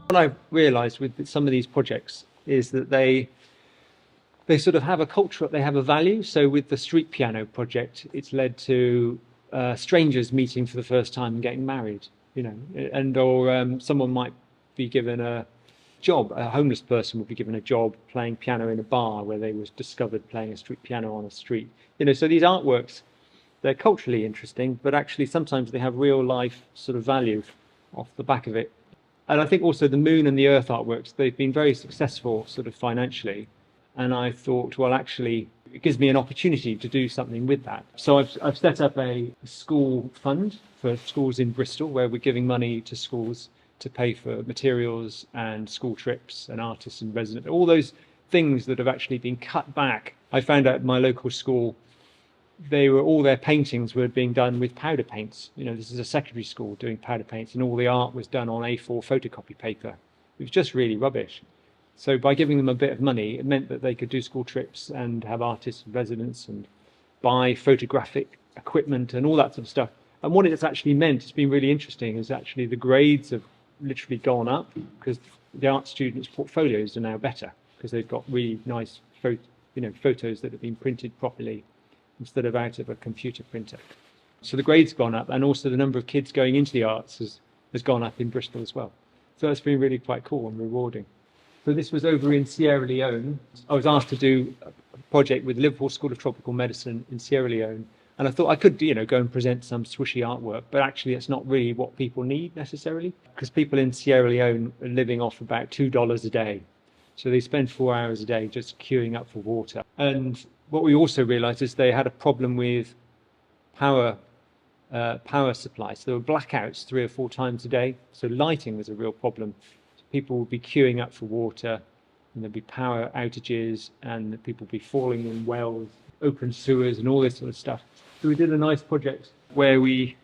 What I've realised with some of these projects is that they sort of have a culture, they have a value. So with the street piano project, it's led to strangers meeting for the first time and getting married, you know, or someone might be given a job, a homeless person would be given a job playing piano in a bar where they was discovered playing a street piano on a street. You know, so these artworks, they're culturally interesting, but actually sometimes they have real life sort of value off the back of it. And I think also the moon and the earth artworks, they've been very successful sort of financially. And I thought, well, actually, it gives me an opportunity to do something with that. So I've set up a school fund for schools in Bristol where we're giving money to schools to pay for materials and school trips and artists and residents, all those things that have actually been cut back. I found out at my local school, all their paintings were being done with powder paints. You know, this is a secondary school doing powder paints, and all the art was done on A4 photocopy paper. It was just really rubbish. So by giving them a bit of money, it meant that they could do school trips and have artists and residents and buy photographic equipment and all that sort of stuff. And what it's actually meant, it's been really interesting, is actually the grades have literally gone up because the art students' portfolios are now better because they've got really nice photos that have been printed properly instead of out of a computer printer. So the grade's gone up, and also the number of kids going into the arts has gone up in Bristol as well. So that's been really quite cool and rewarding. So this was over in Sierra Leone. I was asked to do a project with Liverpool School of Tropical Medicine in Sierra Leone, and I thought I could, go and present some swishy artwork, but actually it's not really what people need necessarily, because people in Sierra Leone are living off about $2 a day. So they spend 4 hours a day just queuing up for water. And what we also realised is they had a problem with power supply. So there were blackouts 3 or 4 times a day. So lighting was a real problem. People would be queuing up for water, and there'd be power outages, and people would be falling in wells, open sewers, and all this sort of stuff. So we did a nice project where we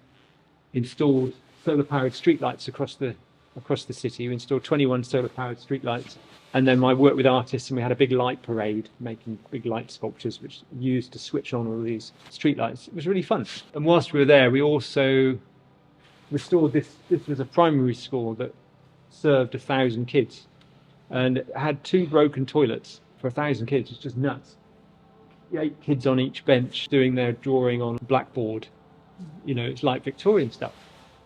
installed solar-powered streetlights across the city. We installed 21 solar-powered streetlights, and then I worked with artists, and we had a big light parade, making big light sculptures, which used to switch on all these streetlights. It was really fun. And whilst we were there, we also restored this. This was a primary school that served 1,000 kids, and it had 2 broken toilets for 1,000 kids. It's just nuts. 8 kids on each bench doing their drawing on blackboard. It's like Victorian stuff.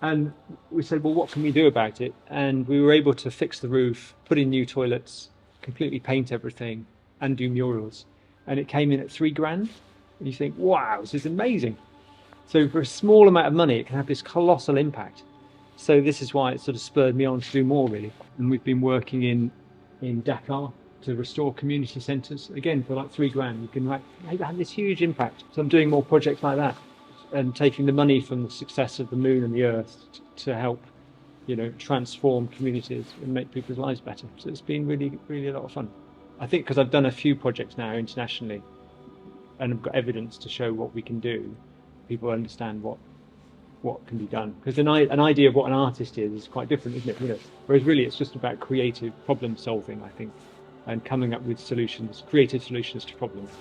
And we said, well, what can we do about it? And we were able to fix the roof, put in new toilets, completely paint everything, and do murals. And it came in at $3,000. And you think, wow, this is amazing. So for a small amount of money, it can have this colossal impact. So this is why it sort of spurred me on to do more, really. And we've been working in Dakar to restore community centres. Again, for like $3,000, you can have this huge impact. So I'm doing more projects like that and taking the money from the success of the moon and the earth to help, transform communities and make people's lives better. So it's been really, really a lot of fun. I think because I've done a few projects now internationally and I've got evidence to show what we can do, people understand what can be done. Because an idea of what an artist is quite different, isn't it? Whereas really it's just about creative problem solving, I think, and coming up with solutions, creative solutions to problems.